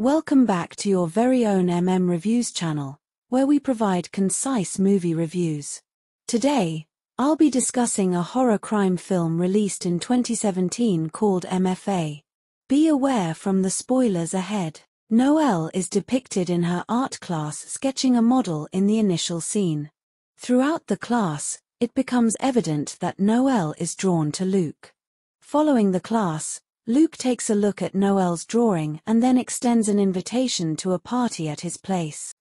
Welcome back to your very own Reviews channel, where we provide concise movie reviews. Today, I'll be discussing a horror crime film released in 2017 called M.F.A. Be aware from the spoilers ahead. Noelle is depicted in her art class sketching a model in the initial scene. Throughout the class, it becomes evident that Noelle is drawn to Luke. Following the class, Luke takes a look at Noelle's drawing and then extends an invitation to a party at his place.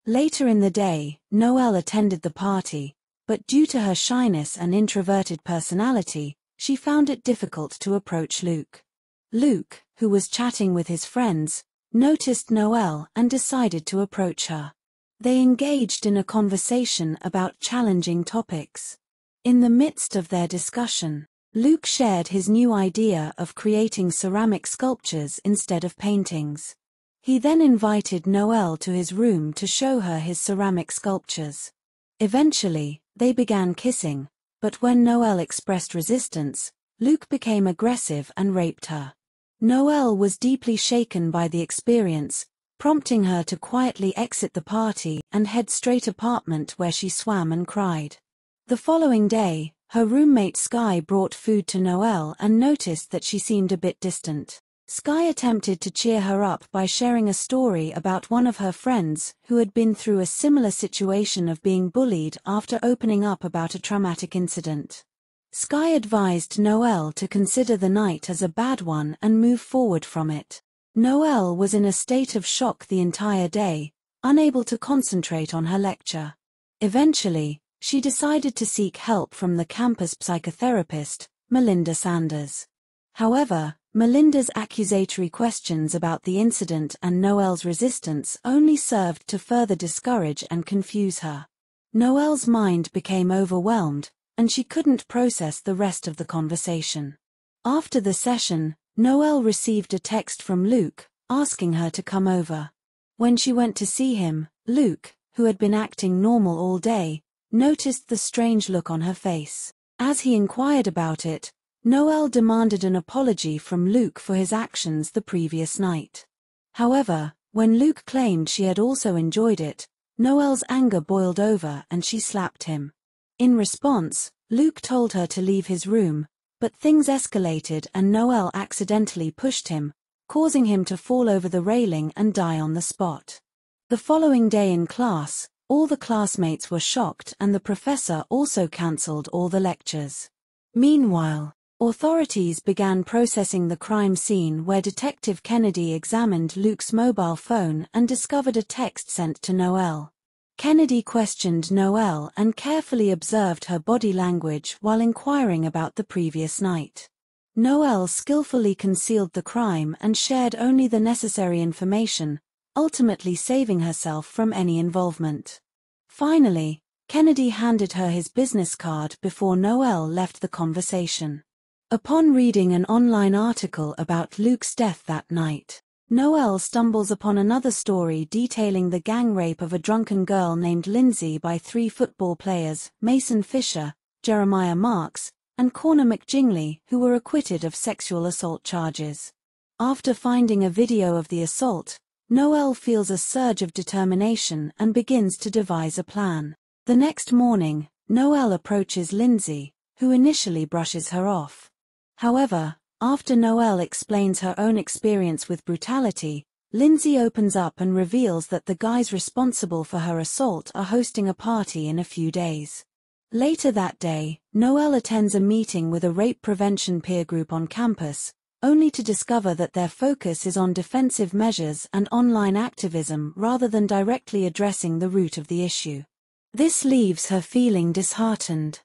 Later in the day, Noelle attended the party, but due to her shyness and introverted personality, she found it difficult to approach Luke. Luke, who was chatting with his friends, noticed Noelle and decided to approach her. They engaged in a conversation about challenging topics. In the midst of their discussion, Luke shared his new idea of creating ceramic sculptures instead of paintings. He then invited Noelle to his room to show her his ceramic sculptures. Eventually, they began kissing, but when Noelle expressed resistance, Luke became aggressive and raped her. Noelle was deeply shaken by the experience, prompting her to quietly exit the party and head straight to her apartment where she swam and cried. The following day, her roommate Sky brought food to Noelle and noticed that she seemed a bit distant. Sky attempted to cheer her up by sharing a story about one of her friends who had been through a similar situation of being bullied after opening up about a traumatic incident. Sky advised Noelle to consider the night as a bad one and move forward from it. Noelle was in a state of shock the entire day, unable to concentrate on her lecture. Eventually, she decided to seek help from the campus psychotherapist, Melinda Sanders. However, Melinda's accusatory questions about the incident and Noelle's resistance only served to further discourage and confuse her. Noelle's mind became overwhelmed, and she couldn't process the rest of the conversation. After the session, Noelle received a text from Luke, asking her to come over. When she went to see him, Luke, who had been acting normal all day, noticed the strange look on her face. As he inquired about it, Noelle demanded an apology from Luke for his actions the previous night. However, when Luke claimed she had also enjoyed it, Noelle's anger boiled over and she slapped him. In response, Luke told her to leave his room, but things escalated and Noelle accidentally pushed him, causing him to fall over the railing and die on the spot. The following day in class, all the classmates were shocked and the professor also cancelled all the lectures. Meanwhile, authorities began processing the crime scene where Detective Kennedy examined Luke's mobile phone and discovered a text sent to Noelle. Kennedy questioned Noelle and carefully observed her body language while inquiring about the previous night. Noelle skillfully concealed the crime and shared only the necessary information, ultimately saving herself from any involvement. Finally, Kennedy handed her his business card before Noelle left the conversation. Upon reading an online article about Luke's death that night, Noelle stumbles upon another story detailing the gang rape of a drunken girl named Lindsay by 3 football players, Mason Fisher, Jeremiah Marks, and Connor McGingley, who were acquitted of sexual assault charges. After finding a video of the assault, Noelle feels a surge of determination and begins to devise a plan. The next morning, Noelle approaches Lindsay, who initially brushes her off. However, after Noelle explains her own experience with brutality, Lindsay opens up and reveals that the guys responsible for her assault are hosting a party in a few days. Later that day, Noelle attends a meeting with a rape prevention peer group on campus, only to discover that their focus is on defensive measures and online activism rather than directly addressing the root of the issue. This leaves her feeling disheartened.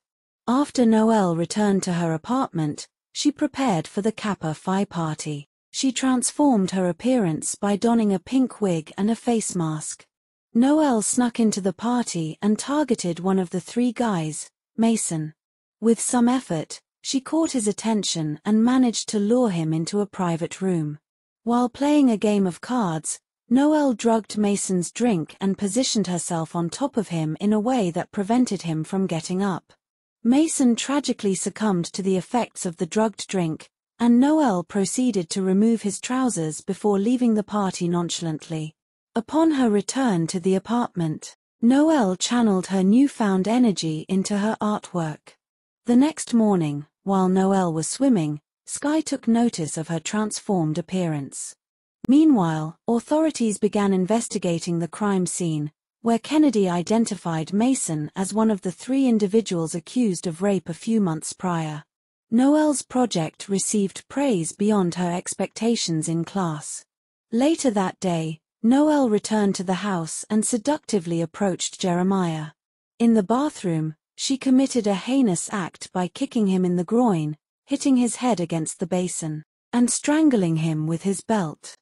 After Noelle returned to her apartment, she prepared for the Kappa Phi party. She transformed her appearance by donning a pink wig and a face mask. Noelle snuck into the party and targeted one of the 3 guys, Mason. With some effort, she caught his attention and managed to lure him into a private room. While playing a game of cards, Noelle drugged Mason's drink and positioned herself on top of him in a way that prevented him from getting up. Mason tragically succumbed to the effects of the drugged drink, and Noel proceeded to remove his trousers before leaving the party nonchalantly. Upon her return to the apartment, Noel channeled her newfound energy into her artwork. The next morning, while Noel was swimming, Sky took notice of her transformed appearance. Meanwhile, authorities began investigating the crime scene, where Kennedy identified Mason as one of the 3 individuals accused of rape a few months prior. Noel's project received praise beyond her expectations in class. Later that day, Noel returned to the house and seductively approached Jeremiah. In the bathroom, she committed a heinous act by kicking him in the groin, hitting his head against the basin, and strangling him with his belt.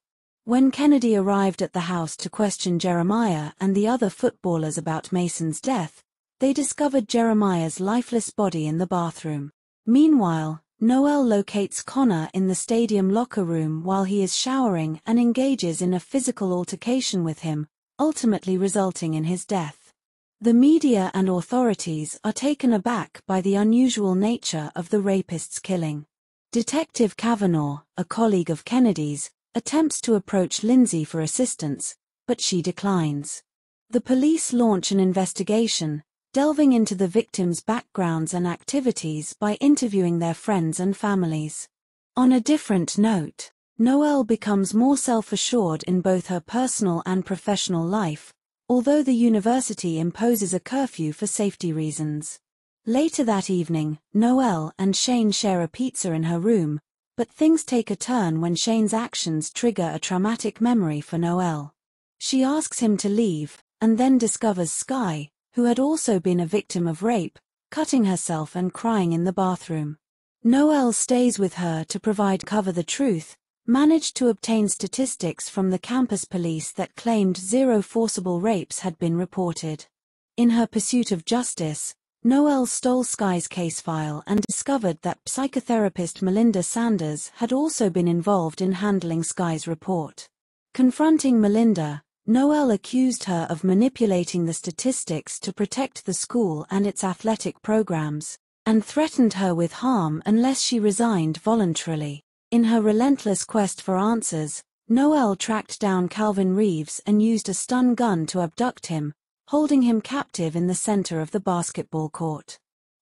When Kennedy arrived at the house to question Jeremiah and the other footballers about Mason's death, they discovered Jeremiah's lifeless body in the bathroom. Meanwhile, Noel locates Connor in the stadium locker room while he is showering and engages in a physical altercation with him, ultimately resulting in his death. The media and authorities are taken aback by the unusual nature of the rapist's killing. Detective Kavanaugh, a colleague of Kennedy's, attempts to approach Lindsay for assistance, but she declines. The police launch an investigation, delving into the victims' backgrounds and activities by interviewing their friends and families. On a different note, Noel becomes more self-assured in both her personal and professional life, although the university imposes a curfew for safety reasons. Later that evening, Noel and Shane share a pizza in her room, but things take a turn when Shane's actions trigger a traumatic memory for Noel. She asks him to leave, and then discovers Sky, who had also been a victim of rape, cutting herself and crying in the bathroom. Noel stays with her to provide cover. The truth managed to obtain statistics from the campus police that claimed 0 forcible rapes had been reported. In her pursuit of justice, Noel stole Sky's case file and discovered that psychotherapist Melinda Sanders had also been involved in handling Sky's report. Confronting Melinda, Noel accused her of manipulating the statistics to protect the school and its athletic programs, and threatened her with harm unless she resigned voluntarily. In her relentless quest for answers, Noel tracked down Calvin Reeves and used a stun gun to abduct him, holding him captive in the center of the basketball court.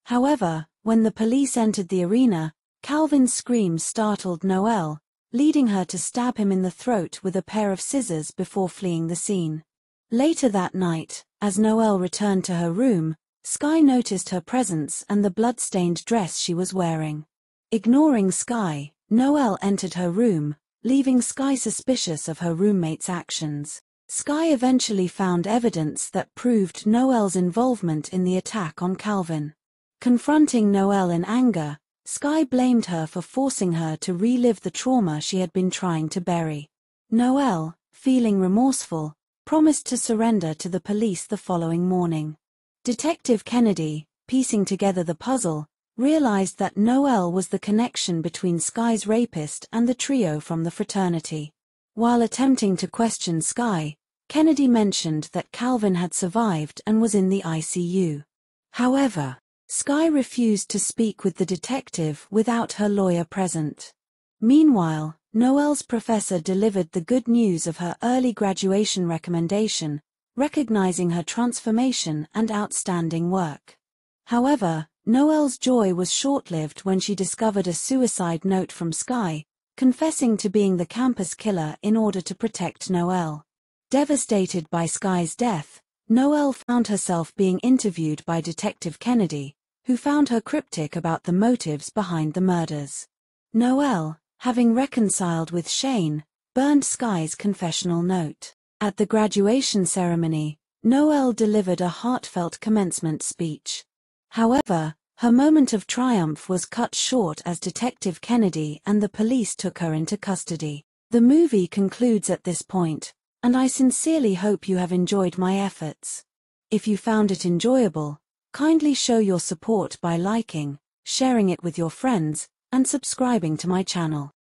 However, when the police entered the arena, Calvin's screams startled Noel, leading her to stab him in the throat with a pair of scissors before fleeing the scene. Later that night, as Noel returned to her room, Sky noticed her presence and the blood-stained dress she was wearing. Ignoring Sky, Noel entered her room, leaving Sky suspicious of her roommate's actions. Sky eventually found evidence that proved Noel's involvement in the attack on Calvin. Confronting Noel in anger, Sky blamed her for forcing her to relive the trauma she had been trying to bury. Noel, feeling remorseful, promised to surrender to the police the following morning. Detective Kennedy, piecing together the puzzle, realized that Noel was the connection between Sky's rapist and the trio from the fraternity. While attempting to question Sky, Kennedy mentioned that Calvin had survived and was in the ICU. However, Sky refused to speak with the detective without her lawyer present. Meanwhile, Noel's professor delivered the good news of her early graduation recommendation, recognizing her transformation and outstanding work. However, Noel's joy was short-lived when she discovered a suicide note from Sky, confessing to being the campus killer in order to protect Noel. Devastated by Sky's death, Noel found herself being interviewed by Detective Kennedy, who found her cryptic about the motives behind the murders. Noel, having reconciled with Shane, burned Sky's confessional note. At the graduation ceremony, Noel delivered a heartfelt commencement speech. However, her moment of triumph was cut short as Detective Kennedy and the police took her into custody. The movie concludes at this point, and I sincerely hope you have enjoyed my efforts. If you found it enjoyable, kindly show your support by liking, sharing it with your friends, and subscribing to my channel.